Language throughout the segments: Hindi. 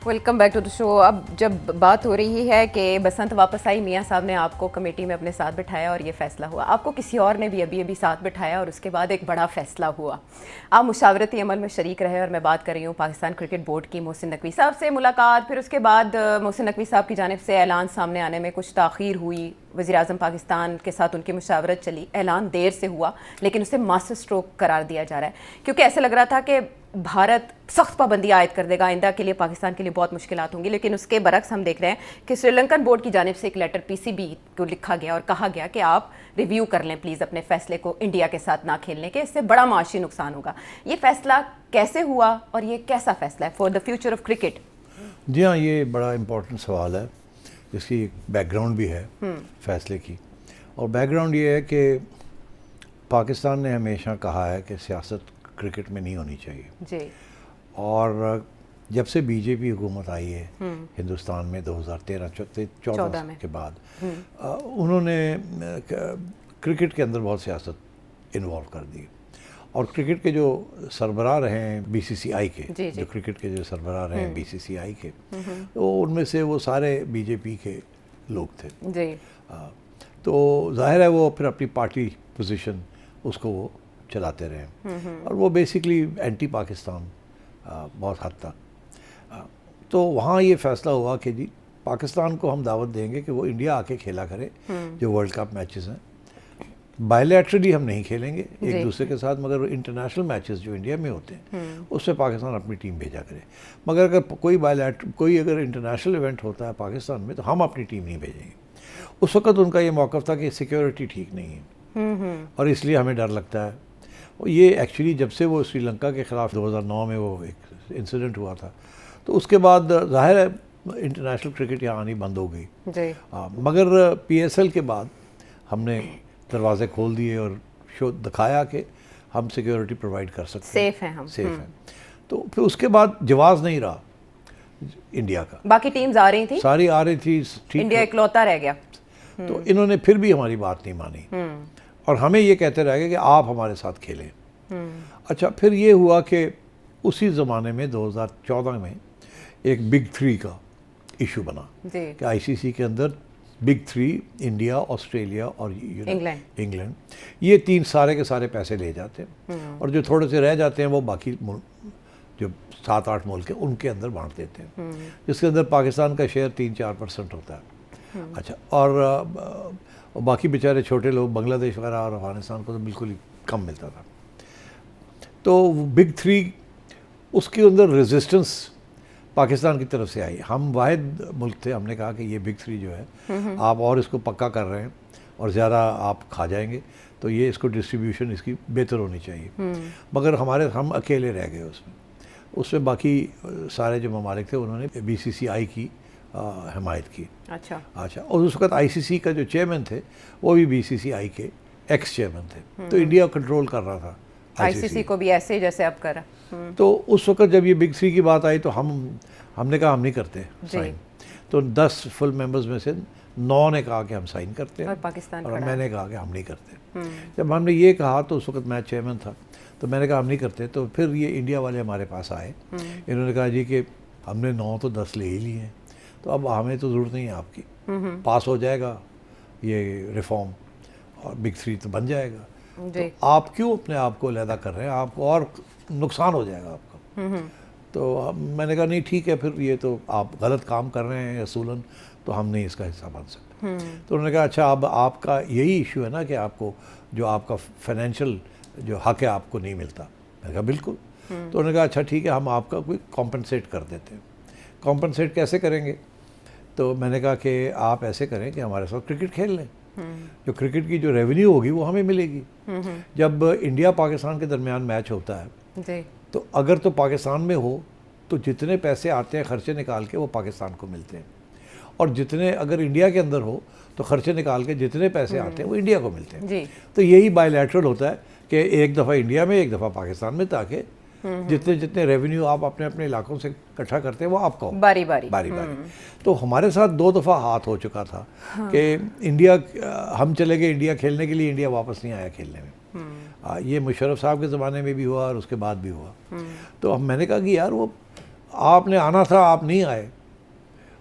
Welcome back to the show. अब जब बात हो रही है कि बसंत वापस आई, मियां साहब ने आपको कमेटी में अपने साथ बिठाया और ये फैसला हुआ, आपको किसी और ने भी अभी अभी साथ बिठाया और उसके बाद एक बड़ा फैसला हुआ, आप मुशावरती अमल में शरीक रहे। और मैं बात कर रही हूँ पाकिस्तान क्रिकेट बोर्ड की। मोहसिन नकवी साहब से मुलाकात, फिर उसके बाद मोहसिन नकवी साहब की जानिब से ऐलान सामने आने में कुछ ताख़ीर हुई, वज़ीर-ए-आज़म पाकिस्तान के साथ उनकी मुशावरत चली, ऐलान देर से हुआ लेकिन उसे मास्टर स्ट्रोक करार दिया जा रहा है क्योंकि ऐसे लग रहा था कि भारत सख्त पाबंदी आयद कर देगा, आइंदा के लिए पाकिस्तान के लिए बहुत मुश्किलात होंगी। लेकिन उसके बरक्स हम देख रहे हैं कि श्रीलंकन बोर्ड की जानिब से एक लेटर पीसीबी को लिखा गया और कहा गया कि आप रिव्यू कर लें प्लीज़ अपने फैसले को इंडिया के साथ ना खेलने के, इससे बड़ा माशी नुकसान होगा। ये फैसला कैसे हुआ और ये कैसा फैसला है for the future of cricket? जी हाँ, ये बड़ा इम्पोर्टेंट सवाल है, इसकी बैकग्राउंड भी है फैसले की। और बैकग्राउंड ये है कि पाकिस्तान ने हमेशा कहा है कि सियासत क्रिकेट में नहीं होनी चाहिए जी। और जब से बीजेपी हुकूमत आई है हिंदुस्तान में 2013-14 के बाद उन्होंने क्रिकेट के अंदर बहुत सियासत इन्वॉल्व कर दी। और क्रिकेट के जो सरबराह रहे हैं बीसीसीआई के, जो क्रिकेट के जो सरबराह रहे हैं बीसीसीआई के, तो उनमें से वो सारे बीजेपी के लोग थे जी। तो जाहिर है वो फिर अपनी पार्टी पोजीशन उसको वो चलाते रहे और वो बेसिकली एंटी पाकिस्तान बहुत हद तक। तो वहाँ ये फैसला हुआ कि जी पाकिस्तान को हम दावत देंगे कि वो इंडिया आके खेला करे जो वर्ल्ड कप मैचेस हैं। बायलैटरली हम नहीं खेलेंगे एक दूसरे के साथ, मगर इंटरनेशनल मैचेस जो इंडिया में होते हैं उसमें पाकिस्तान अपनी टीम भेजा करे। मगर अगर कोई अगर इंटरनेशनल इवेंट होता है पाकिस्तान में तो हम अपनी टीम नहीं भेजेंगे। उस वक्त उनका ये मौक़िफ़ था कि सिक्योरिटी ठीक नहीं है और इसलिए हमें डर लगता है। और ये एक्चुअली जब से वो श्रीलंका के ख़िलाफ़ 2009 में वो एक इंसिडेंट हुआ था तो उसके बाद ज़ाहिर है इंटरनेशनल क्रिकेट यहाँ आनी बंद हो गई जी। मगर पीएसएल के बाद हमने दरवाजे खोल दिए और शो दिखाया कि हम सिक्योरिटी प्रोवाइड कर सकते हैं, सेफ हैं हम, सेफ हैं। तो फिर उसके बाद जवाब नहीं रहा इंडिया का, बाकी टीम्स आ रही थी, सारी आ रही थी, इंडिया इकलौता रह गया। तो इन्होंने फिर भी हमारी बात नहीं मानी और हमें ये कहते रह गए कि आप हमारे साथ खेलें। अच्छा, फिर ये हुआ कि उसी ज़माने में 2014 में एक बिग थ्री का इशू बना कि आईसीसी के अंदर बिग थ्री इंडिया, ऑस्ट्रेलिया और इंग्लैंड ये तीन सारे के सारे पैसे ले जाते हैं और जो थोड़े से रह जाते हैं वो बाकी जो 7-8 मुल्क हैं उनके अंदर बांट देते हैं, जिसके अंदर पाकिस्तान का शेयर 3-4% होता है। अच्छा, और बाकी बेचारे छोटे लोग बांग्लादेश वगैरह और अफगानिस्तान को तो बिल्कुल ही कम मिलता था। तो बिग थ्री उसके अंदर रेजिस्टेंस पाकिस्तान की तरफ से आई। हम वाहिद मुल्क थे, हमने कहा कि ये बिग थ्री जो है आप और इसको पक्का कर रहे हैं और ज़्यादा आप खा जाएंगे तो ये इसको डिस्ट्रीब्यूशन इसकी बेहतर होनी चाहिए। मगर हम अकेले रह गए उसमें बाकी सारे जो ममालिक थे उन्होंने बीसीसीआई की हिमायत की। अच्छा, और उस वक्त आईसीसी का जो चेयरमैन थे वो भी बीसीसीआई के एक्स चेयरमैन थे, तो इंडिया कंट्रोल कर रहा था आईसीसी को भी ऐसे जैसे अब करा। तो उस वक्त जब ये बिग थ्री की बात आई तो हमने कहा हम नहीं करते साइन। तो 10 फुल मेंबर्स में से 9 ने कहा कि हम साइन करते हैं और मैंने कहा कि हम नहीं करते। जब हमने ये कहा तो उस वक्त मैं चेयरमैन था, तो मैंने कहा हम नहीं करते। तो फिर ये इंडिया वाले हमारे पास आए, इन्होंने कहा जी कि हमने 9 तो 10 ले ही लिए हैं, तो अब हमें तो ज़रूरत नहीं है आपकी, पास हो जाएगा ये रिफॉर्म और बिग थ्री तो बन जाएगा, तो आप क्यों अपने आप को अलहदा कर रहे हैं, आपको और नुकसान हो जाएगा आपका। तो मैंने कहा नहीं ठीक है, फिर ये तो आप गलत काम कर रहे हैं असूलन, तो हम नहीं इसका हिस्सा बन सकते। तो उन्होंने कहा अच्छा अब आपका यही इशू है ना कि आपको जो आपका फाइनेंशियल जो हक है आपको नहीं मिलता। मैंने कहा बिल्कुल। तो उन्होंने कहा अच्छा ठीक है, हम आपका कोई कॉम्पनसेट कर देते हैं। कॉम्पनसेट कैसे करेंगे? तो मैंने कहा कि आप ऐसे करें कि हमारे साथ क्रिकेट खेल लें, जो क्रिकेट की जो रेवेन्यू होगी वो हमें मिलेगी। जब इंडिया पाकिस्तान के दरमियान मैच होता है तो अगर तो पाकिस्तान में हो तो जितने पैसे आते हैं खर्चे निकाल के वो पाकिस्तान को मिलते हैं, और जितने अगर इंडिया के अंदर हो तो खर्चे निकाल के जितने पैसे आते हैं वो इंडिया को मिलते हैं। तो यही बायलैटरल होता है कि एक दफ़ा इंडिया में एक दफ़ा पाकिस्तान में, ताकि जितने जितने रेवेन्यू आप अपने अपने इलाकों से इकट्ठा करते हैं वो आपका हो बारी बारी। तो हमारे साथ 2 दफ़ा हाथ हो चुका था कि इंडिया हम चले गए इंडिया खेलने के लिए, इंडिया वापस नहीं आया खेलने में। ये मुशर्रफ साहब के ज़माने में भी हुआ और उसके बाद भी हुआ। तो अब मैंने कहा कि यार वो आपने आना था, आप नहीं आए,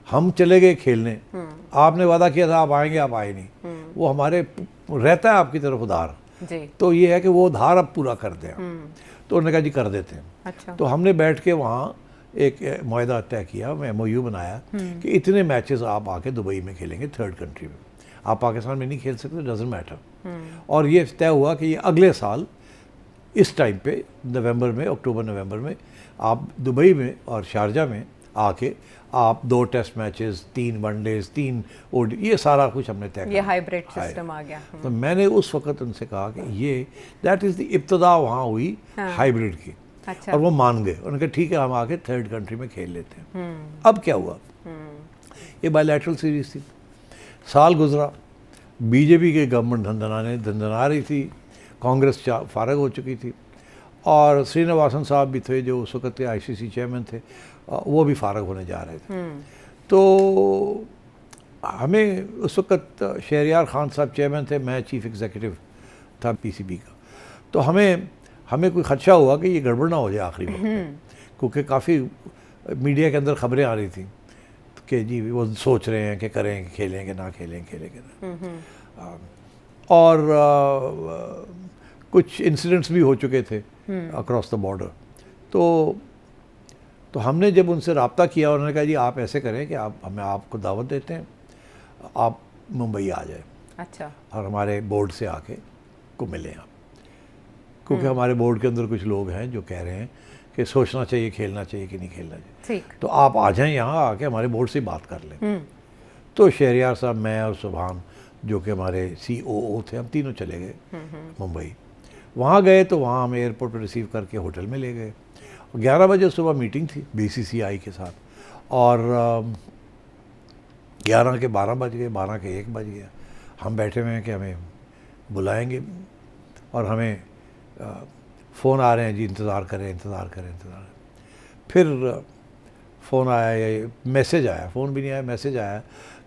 हम चले गए खेलने, आपने वादा किया था आप आएंगे, आप आए नहीं, वो हमारे रहता है आपकी तरफ उधार जी। तो ये है कि वो उधार अब पूरा कर दें। तो उन्होंने कहा जी कर देते हैं। अच्छा। तो हमने बैठ के वहाँ एक मुआहदा तय किया, MOU बनाया कि इतने मैचेस आप आके दुबई में खेलेंगे, थर्ड कंट्री में, आप पाकिस्तान में नहीं खेल सकते, डजंट मैटर। और ये तय हुआ कि ये अगले साल इस टाइम पे नवंबर में, अक्टूबर नवंबर में आप दुबई में और शारजा में आके आप 2 टेस्ट मैचेस, 3 वनडेज, 3 ODI, ये सारा कुछ हमने तय किया। ये हाइब्रिड सिस्टम आ गया। तो मैंने उस वक्त उनसे कहा कि ये दैट इज़ द इब्तदा वहाँ हुई हाइब्रिड की। अच्छा। और वो मान गए, उन्होंने कहा ठीक है हम आके थर्ड कंट्री में खेल लेते हैं। अब क्या हुआ, ये बायलैटरल सीरीज थी, साल गुजरा, बीजेपी की गवर्नमेंट धंधना रही थी, कांग्रेस फारग हो चुकी थी, और श्रीनिवासन साहब भी थे जो उस वक्त के ICC चेयरमैन थे, वो भी फारग होने जा रहे थे। तो हमें उस वक्त शहरयार खान साहब चेयरमैन थे, मैं चीफ एग्जीक्यूटिव था PCB का। तो हमें कोई खदशा हुआ कि ये गड़बड़ ना हो जाए आखिरी वक्त में, क्योंकि काफ़ी मीडिया के अंदर खबरें आ रही थी कि जी वो सोच रहे हैं कि करें कि खेलें कि ना खेलें, खेलें कि ना। और कुछ इंसिडेंट्स भी हो चुके थे अक्रॉस द बॉर्डर। तो हमने जब उनसे रब्ता किया, उन्होंने कहा जी आप ऐसे करें कि हमें आपको दावत देते हैं, आप मुंबई आ जाए। अच्छा। और हमारे बोर्ड से आके को मिलें आप, क्योंकि हमारे बोर्ड के अंदर कुछ लोग हैं जो कह रहे हैं कि सोचना चाहिए, खेलना चाहिए कि नहीं खेलना चाहिए, तो आप आ जाएं यहाँ, आके हमारे बोर्ड से बात कर लें। तो शहरयार साहब, मैं और सुभान जो कि हमारे COO थे, हम तीनों चले गए मुंबई। वहाँ गए तो वहाँ हमें एयरपोर्ट पर रिसीव करके होटल में ले गए। 11 बजे सुबह मीटिंग थी BCCI के साथ, और 11 के 12 बज गए, 12 के 1 बज गया। हम बैठे हुए हैं कि हमें बुलाएंगे, और हमें फ़ोन आ रहे हैं जी इंतज़ार करें। फिर फ़ोन आया, ये मैसेज आया, फ़ोन भी नहीं आया, मैसेज आया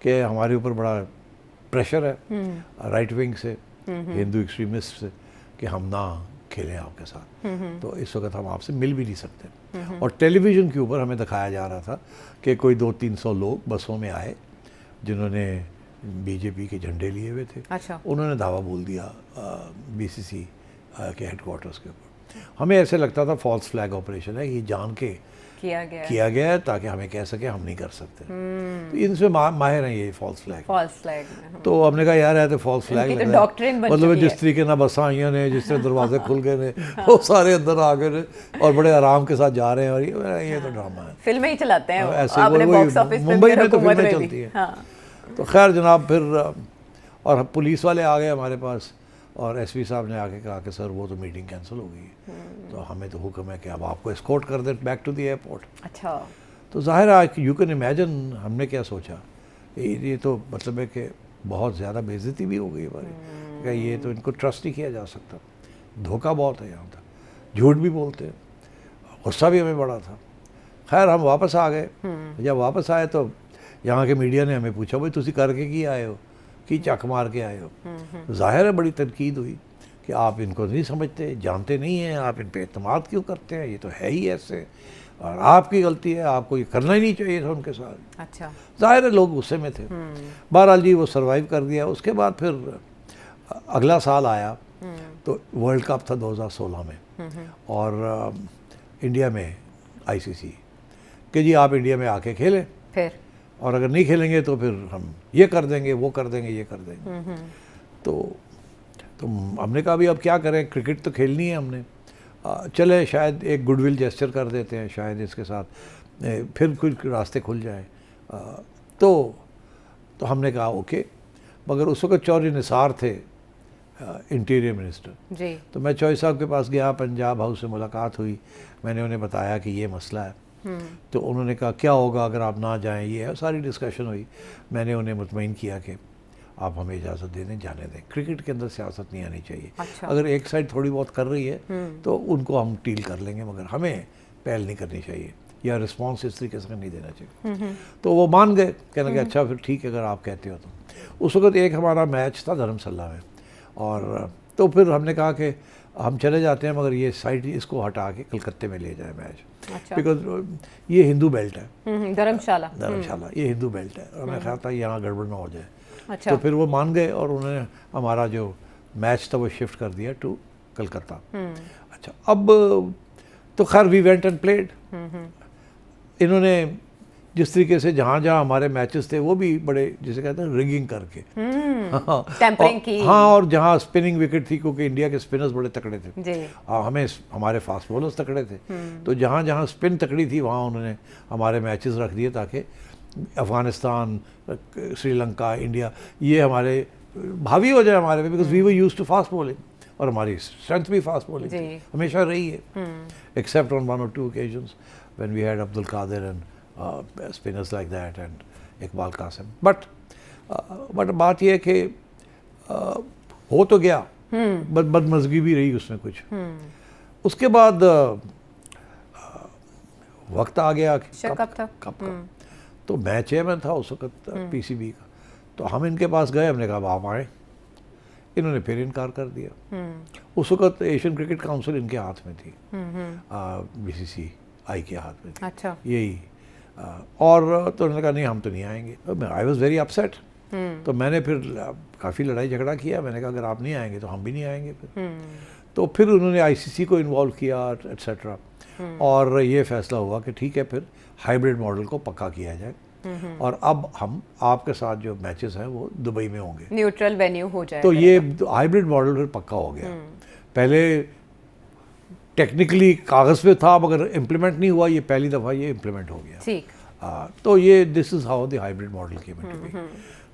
कि हमारे ऊपर बड़ा प्रेशर है राइट विंग से, हिंदू एक्सट्रीमिस्ट से, कि हम ना खेलें आपके साथ, तो इस वक्त हम आपसे मिल भी नहीं सकते। और टेलीविज़न के ऊपर हमें दिखाया जा रहा था कि कोई 200-300 लोग बसों में आए जिन्होंने BJP के झंडे लिए हुए थे। अच्छा। उन्होंने दावा बोल दिया BCC के हेडक्वार्टर्स के ऊपर। हमें ऐसे लगता था फॉल्स फ्लैग ऑपरेशन है, ये जान के किया गया है ताकि हमें कह सके हम नहीं कर सकते। तो इनसे माहिर हैं ये फॉल्स फ्लैग। तो हमने कहा यार है तो फॉल्स फ्लैग लग रहा है, मतलब जिस तरीके ना बसा आई ने, जिस तरह दरवाजे खुल गए ने, वो सारे अंदर आ गए और बड़े आराम के साथ जा रहे हैं, और ये तो ड्रामा है, फिल्में ही चलाते हैं ऐसे। मुंबई में तो फिल्में चलती हैं। तो खैर जनाब, फिर और पुलिस वाले आ गए हमारे पास, और SP साहब ने आके कहा कि सर वो तो मीटिंग कैंसिल हो गई है, तो हमें तो हुक्म है कि अब आपको एस्कॉर्ट कर दें बैक टू द एयरपोर्ट। अच्छा। तो ज़ाहिर है यू कैन इमेजिन हमने क्या सोचा, ये तो मतलब है कि बहुत ज़्यादा बेइज्जती भी हो गई हमारी, कि ये तो इनको ट्रस्ट नहीं किया जा सकता, धोखा बहुत है यहाँ तक, झूठ भी बोलते हैं, गुस्सा भी हमें बड़ा था। खैर हम वापस आ गए। जब वापस आए तो यहाँ के मीडिया ने हमें पूछा भाई तुसी करके की आए हो, कि चक मार के आए हो। ज़ाहिर है बड़ी तनकीद हुई कि आप इनको नहीं समझते, जानते नहीं हैं, आप इन पे एतमाद क्यों करते हैं, ये तो है ही ऐसे, और आपकी गलती है, आपको ये करना ही नहीं चाहिए था उनके साथ। अच्छा। ज़ाहिर है लोग गुस्से में थे। बहरहाल जी वो सर्वाइव कर दिया। उसके बाद फिर अगला साल आया तो वर्ल्ड कप था 2016 में, और इंडिया में ICC कि जी आप इंडिया में आके खेलें, फिर और अगर नहीं खेलेंगे तो फिर हम ये कर देंगे, वो कर देंगे, ये कर देंगे। तो हमने कहा भी अब क्या करें, क्रिकेट तो खेलनी है हमने, चले शायद एक गुडविल जेस्चर कर देते हैं, शायद इसके साथ फिर कुछ रास्ते खुल जाए। तो हमने कहा ओके। मगर उस वक्त चौधरी निसार थे इंटीरियर मिनिस्टर जी। तो मैं चौधरी साहब के पास गया, पंजाब हाउस से मुलाकात हुई, मैंने उन्हें बताया कि ये मसला है। तो उन्होंने कहा क्या होगा अगर आप ना जाएं, ये है, सारी डिस्कशन हुई। मैंने उन्हें मुतमईन किया कि आप हमें इजाज़त दे दें, जाने दें, क्रिकेट के अंदर सियासत नहीं आनी चाहिए। अच्छा। अगर एक साइड थोड़ी बहुत कर रही है तो उनको हम डील कर लेंगे, मगर हमें पहल नहीं करनी चाहिए या रिस्पॉन्स इस तरीके से नहीं देना चाहिए। तो वो मान गए, कहने लगे अच्छा फिर ठीक है अगर आप कहते हो तो। उस वक्त एक हमारा मैच था धर्मशाला में, और तो फिर हमने कहा कि हम चले जाते हैं मगर ये साइड इसको हटा के कलकत्ते में ले जाए मैच, अच्छा। बिकॉज ये हिंदू बेल्ट है, धर्मशाला ये हिंदू बेल्ट है और मैं ख्याल था यहाँ गड़बड़ ना हो जाए। अच्छा। तो फिर वो मान गए और उन्होंने हमारा जो मैच था वो शिफ्ट कर दिया टू कलकत्ता। अच्छा, अब तो खैर वी वेंट एंड प्लेड। इन्होंने जिस तरीके से जहाँ जहाँ हमारे मैचेस थे वो भी बड़े जिसे कहते हैं रिगिंग करके, टेम्परिंग की। हाँ, और जहाँ स्पिनिंग विकेट थी क्योंकि इंडिया के स्पिनर्स बड़े तकड़े थे जी। हमें हमारे फास्ट बॉलर्स तकड़े थे, तो जहाँ जहाँ स्पिन तकड़ी थी वहाँ उन्होंने हमारे मैचेस रख दिए ताकि अफ़गानिस्तान, श्रीलंका, इंडिया ये हमारे भावी हो जाए हमारे पे, because we were used to fast bowling और हमारी स्ट्रेंथ भी फास्ट बॉलिंग हमेशा रही है, except on 1 or 2 occasions when we had Abdul Qadir and spinners like that and Iqbal Qasim, but बात ये है कि हो तो गया, बदमज़गी भी रही उसमें कुछ। उसके बाद वक्त आ गया कब तो मैं चेयरमैन था उस वक्त पीसीबी का, तो हम इनके पास गए, हमने कहा आप आए, इन्होंने फिर इनकार कर दिया। उस वक्त एशियन क्रिकेट काउंसिल इनके हाथ में थी, बीसीसीआई के हाथ में थी। अच्छा। यही और तो उन्होंने कहा नहीं हम तो नहीं आएंगे। आई वॉज वेरी अपसेट, तो मैंने फिर काफ़ी लड़ाई झगड़ा किया, मैंने कहा अगर आप नहीं आएंगे तो हम भी नहीं आएंगे फिर। तो फिर उन्होंने आईसीसी को इन्वॉल्व किया एट्सेट्रा, और ये फैसला हुआ कि ठीक है फिर हाइब्रिड मॉडल को पक्का किया जाए, और अब हम आपके साथ जो मैचेस हैं वो दुबई में होंगे, न्यूट्रल वेन्यू हो जाए। तो ये हाइब्रिड मॉडल फिर पक्का हो गया। पहले टेक्निकली कागज़ पे था मगर इम्प्लीमेंट नहीं हुआ, ये पहली दफ़ा ये इम्प्लीमेंट हो गया। ठीक। तो ये this is how the hybrid model came into be.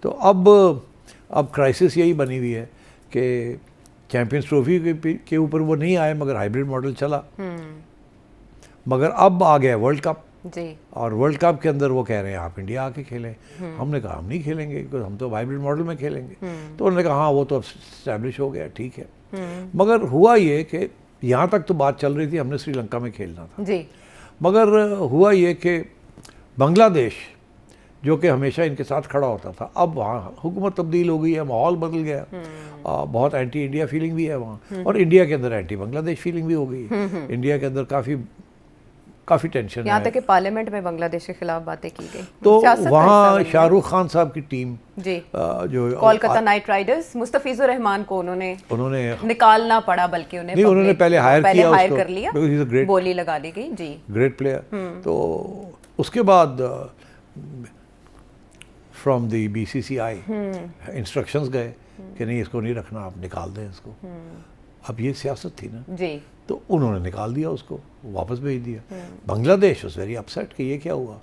तो अब क्राइसिस यही बनी हुई है कि चैंपियंस ट्रॉफी के ऊपर वो नहीं आए मगर हाइब्रिड मॉडल चला, मगर अब आ गया वर्ल्ड कप जी, और वर्ल्ड कप के अंदर वो कह रहे हैं आप इंडिया आके खेलें। हमने कहा हम नहीं खेलेंगे क्योंकि हम तो हाइब्रिड मॉडल में खेलेंगे। तो उन्होंने कहा हाँ वो तो अब स्टैब्लिश हो गया, ठीक है। मगर हुआ ये कि यहाँ तक तो बात चल रही थी हमने श्रीलंका में खेलना था जी, मगर हुआ ये कि बांग्लादेश जो कि हमेशा इनके साथ खड़ा होता था, अब वहाँ हुकूमत तब्दील हो गई है, माहौल बदल गया, बहुत एंटी इंडिया फीलिंग भी है वहाँ, और इंडिया के अंदर एंटी बांग्लादेश फीलिंग भी हो गई है। इंडिया के अंदर काफ़ी टेंशन है। यहाँ तक कि पार्लियामेंट में बांग्लादेश के खिलाफ बातें की गई, तो वहाँ शाहरुख खान साहब की टीम जी, जो कोलकाता नाइट राइडर्स, मुस्तफिजुर रहमान को उन्होंने निकालना पड़ा, बल्कि उन्होंने पहले हायर कर लिया, बोली लगा दी गई जी, ग्रेट प्लेयर। तो उसके बाद फ्रॉम द बीसीसीआई इंस्ट्रक्शंस गए कि नहीं इसको नहीं रखना, आप निकाल दें इसको। अब ये सियासत थी ना जी, तो उन्होंने निकाल दिया, उसको वापस भेज दिया। बांग्लादेश वाज वेरी अपसेट कि ये क्या हुआ।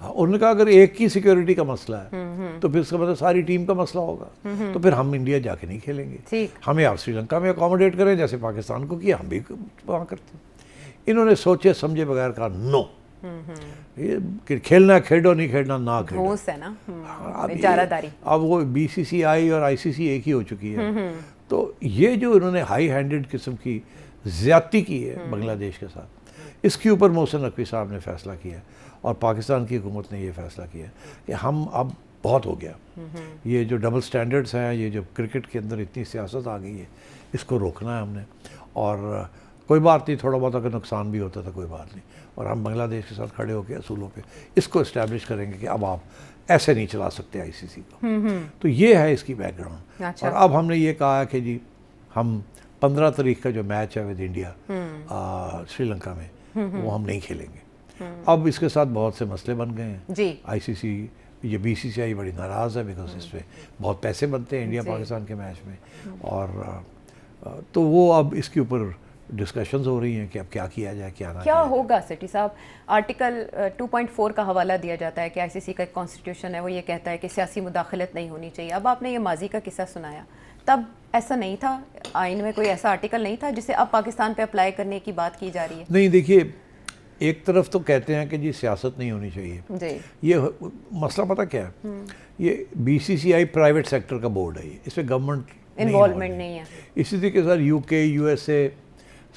उन्होंने कहा अगर एक की सिक्योरिटी का मसला है तो फिर इसका मतलब सारी टीम का मसला होगा, तो फिर हम इंडिया जाके नहीं खेलेंगे, हमें आप श्रीलंका में अकोमोडेट करें जैसे पाकिस्तान को किया, हम भी वहाँ करते। इन्होंने सोचे समझे बगैर कहा नो, ये खेलना खेलो, नहीं खेलना ना खेलो, है ना, इजारादारी। अब वो बीसीसीआई और आईसीसी एक ही हो चुकी है। तो ये जो इन्होंने हाई हैंडेड किस्म की ज़्यादती की है बांग्लादेश के साथ, इसके ऊपर मोहसिन नकवी साहब ने फ़ैसला किया और पाकिस्तान की हुकूमत ने ये फ़ैसला किया कि हम अब बहुत हो गया, ये जो डबल स्टैंडर्ड्स हैं, ये जो क्रिकेट के अंदर इतनी सियासत आ गई है, इसको रोकना है हमने। और कोई बात नहीं, थोड़ा बहुत अगर नुकसान भी होता था कोई बात नहीं, और हम बांग्लादेश के साथ खड़े होकर असूलों पे इसको इस्टेब्लिश करेंगे कि अब आप ऐसे नहीं चला सकते आईसीसी को। तो ये है इसकी बैकग्राउंड। अच्छा। और अब हमने ये कहा कि जी हम 15 तारीख का जो मैच है विद इंडिया श्रीलंका में वो हम नहीं खेलेंगे। अब इसके साथ बहुत से मसले बन गए हैं। आईसीसी, ये बीसीसीआई बड़ी नाराज़ है बिकॉज इसमें बहुत पैसे बनते हैं इंडिया पाकिस्तान के मैच में, और तो वो अब इसके ऊपर डिस्कशंस हो रही हैं कि अब क्या किया जाए, क्या होगा। सेठी साहब, आर्टिकल 2.4 का हवाला दिया जाता है कि आईसीसी का एक कॉन्स्टिट्यूशन है, वो ये कहता है कि सियासी मुदाखलत नहीं होनी चाहिए। अब आपने ये माजी का किस्सा सुनाया, तब ऐसा नहीं था, आइन में कोई ऐसा आर्टिकल नहीं था जिसे अब पाकिस्तान पे अप्लाई करने की बात की जा रही है। नहीं, देखिए एक तरफ तो कहते हैं कि जी सियासत नहीं होनी चाहिए जी, ये मसला पता क्या है, ये बीसीसीआई प्राइवेट सेक्टर का बोर्ड है, इसमें गवर्नमेंट इन्वॉल्वमेंट नहीं है। इसी तरीके से यूके, यूएसए,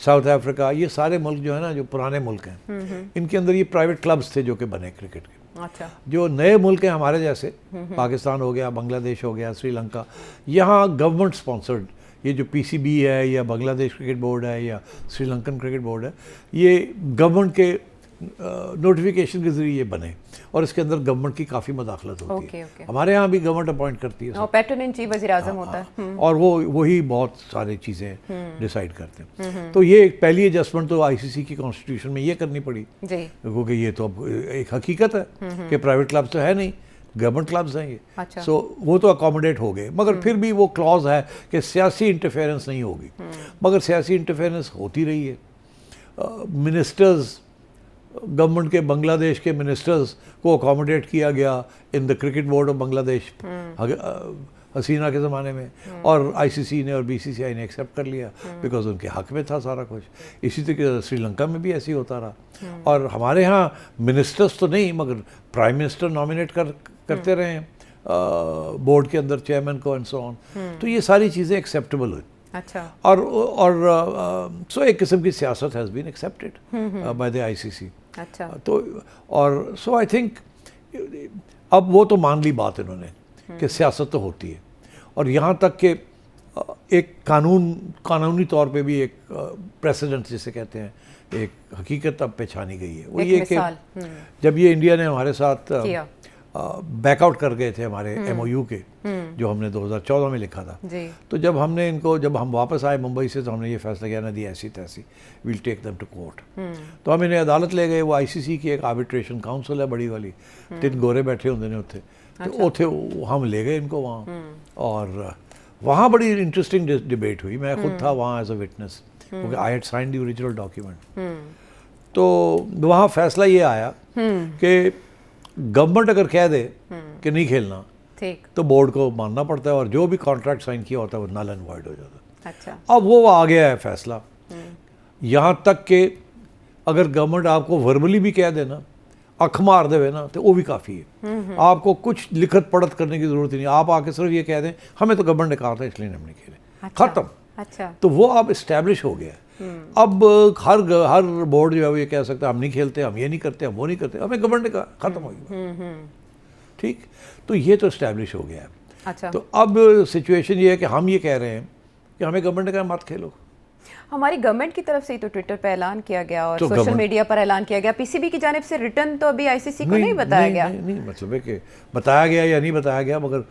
साउथ अफ्रीका, ये सारे मुल्क जो है ना, जो पुराने मुल्क हैं, इनके अंदर ये प्राइवेट क्लब्स थे जो कि बने क्रिकेट के। अच्छा। जो नए मुल्क हैं हमारे जैसे, पाकिस्तान हो गया, बांग्लादेश हो गया, श्रीलंका, यहाँ गवर्नमेंट स्पॉन्सर्ड ये जो पीसीबी है या बांग्लादेश क्रिकेट बोर्ड है या श्रीलंकन क्रिकेट बोर्ड है, ये गवर्नमेंट के नोटिफिकेशन के जरिए बने और इसके अंदर गवर्नमेंट की काफ़ी मदाखलत होती है। हमारे यहाँ भी गवर्नमेंट अपॉइंट करती है, पैटर्न इन चीफ वज़ीर आज़म होता है और वही बहुत सारी चीज़ें डिसाइड करते हैं। तो ये एक पहली एडजस्टमेंट तो आईसीसी की कॉन्स्टिट्यूशन में ये करनी पड़ी, क्योंकि ये तो अब एक हकीकत है कि प्राइवेट क्लब्स तो है नहीं, गवर्नमेंट क्लब्स हैं ये। अच्छा। सो वो तो अकोमोडेट हो गए, मगर फिर भी वो क्लॉज है कि सियासी इंटरफेरेंस नहीं होगी। मगर सियासी इंटरफेरेंस होती रही है। मिनिस्टर्स, गवर्नमेंट के बांग्लादेश के मिनिस्टर्स को अकोमोडेट किया गया in the cricket board of Bangladesh Hasina के ज़माने में, और आईसीसी ने और बीसीसीआई ने एक्सेप्ट कर लिया बिकॉज उनके हक में था सारा कुछ। इसी तरीके श्रीलंका में भी ऐसे ही होता रहा। और हमारे यहाँ मिनिस्टर्स तो नहीं, मगर प्राइम मिनिस्टर नॉमिनेट करते रहे हैं बोर्ड के अंदर चेयरमैन को एंड सो ऑन। तो ये सारी चीज़ें एक्सेप्टेबल हुई। अच्छा। और सो एक किस्म की सियासत has been accepted by the ICC. अच्छा। तो और सो आई थिंक अब वो तो मान ली बात इन्होंने कि सियासत तो होती है, और यहाँ तक कि एक कानूनी तौर पे भी एक प्रेसिडेंट जिसे कहते हैं, एक हकीकत अब पहचानी गई है। वो ये कि जब ये इंडिया ने हमारे साथ बैकआउट कर गए थे हमारे एमओयू के, जो हमने 2014 में लिखा था, तो जब हम वापस आए मुंबई से, तो हमने ये फैसला किया, नदी ऐसी तैसी, will take them to court. तो हम इन्हें अदालत ले गए। वो आईसीसी की एक आर्बिट्रेशन काउंसिल है बड़ी वाली, 3 गोरे बैठे होंगे ने उत्थे, तो उथे हम ले गए इनको वहाँ, और वहाँ बड़ी इंटरेस्टिंग डिबेट हुई। मैं खुद था वहाँ एज अ विटनेस, क्योंकि I had signed the original document. तो वहाँ फैसला ये आया कि गवर्नमेंट अगर कह दे कि नहीं खेलना, तो बोर्ड को मानना पड़ता है, और जो भी कॉन्ट्रैक्ट साइन किया होता है वो नल एंड वॉइड हो जाता है। अच्छा। अब वो आ गया है फैसला, यहाँ तक कि अगर गवर्नमेंट आपको वर्बली भी कह देना, अख मार देवे ना, तो वो भी काफ़ी है। आपको कुछ लिखत पढ़त करने की ज़रूरत ही नहीं, आप आके सिर्फ ये कह दें हमें तो गवर्नमेंट ने कहा था इसलिए हम नहीं खेले। अच्छा। ख़त्म। अच्छा। तो वो अब इस्टेब्लिश हो गया है। अब हर बोर्ड जो है वो ये कह सकता है हम नहीं खेलते, हम ये नहीं करते, हम वो नहीं करते, हमें गवर्नमेंट ने कहा, ख़त्म हो गया। ठीक, तो ये तो इस्टेब्लिश हो गया है। अच्छा। तो अब सिचुएशन ये है कि हम ये कह रहे हैं कि हमें गवर्नमेंट ने कहा मत खेलो। हमारी गवर्नमेंट की तरफ से ही तो ट्विटर पे ऐलान किया गया और तो सोशल मीडिया पर ऐलान किया गया, पीसीबी की जानिब से रिटर्न तो अभी आईसीसी को नहीं बताया गया। नहीं, मतलब है कि बताया गया या नहीं बताया गया, मगर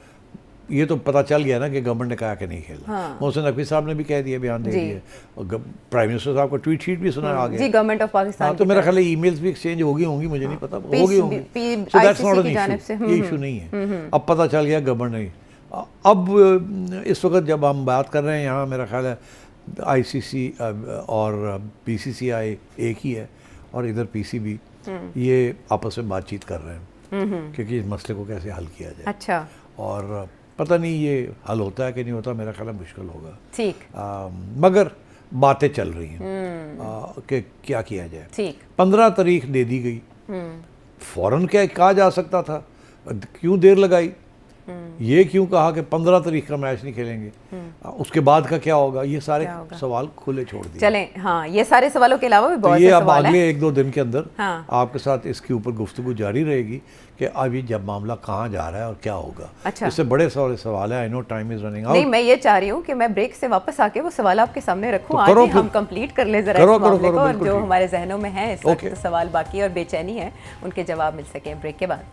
ये तो पता चल गया ना कि गवर्नमेंट ने कहा कि नहीं खेलना। मोहसिन नकवी साहब ने भी कह दिया, बयान दे दिए, और प्राइम मिनिस्टर साहब का ट्वीट शीट भी सुना आ गया। जी, गवर्नमेंट ऑफ पाकिस्तान। तो मेरा ख्याल है ईमेल्स भी एक्सचेंज होगी मुझे नहीं पता, होगी। So that's not an issue, ये इशू नहीं है। अब पता चल गया गवर्नमेंट नहीं। अब इस वक्त जब हम बात कर रहे हैं यहाँ, मेरा ख्याल है आईसीसी और बीसीसीआई एक ही है, और इधर पीसीबी, ये आपस में बातचीत कर रहे हैं क्योंकि इस मसले को कैसे हल किया जाए। अच्छा। और पता नहीं ये हल होता है कि नहीं होता, मेरा ख्याल है मुश्किल होगा। ठीक। मगर बातें चल रही हैं कि क्या किया जाए। ठीक। 15 तारीख दे दी गई, फ़ौरन क्या कहा जा सकता था, क्यों देर लगाई? ये क्यों कहा कि 15 तारीख का मैच नहीं खेलेंगे, उसके बाद का क्या होगा? ये सारे सवाल खुले छोड़ दिए। चलें, हाँ, ये सारे सवालों के अलावा भी बहुत ये से अब सवाल हैं। अगले 1-2 दिन के अंदर आपके साथ इसके ऊपर गुफ्तगू जारी रहेगी कि अभी जब मामला कहाँ जा रहा है और क्या होगा। अच्छा। इससे बड़े सारे सवाल है। I know time is running out. नहीं, मैं ये चाह रही हूँ कि मैं ब्रेक से वापस आके वो सवाल आपके सामने रखूँ, आज ही हम कंप्लीट कर ले जरा इस मामले को, और जो हमारे जहनों में है इस वक्त सवाल बाकी और बेचैनी है, उनके जवाब मिल सके ब्रेक के बाद।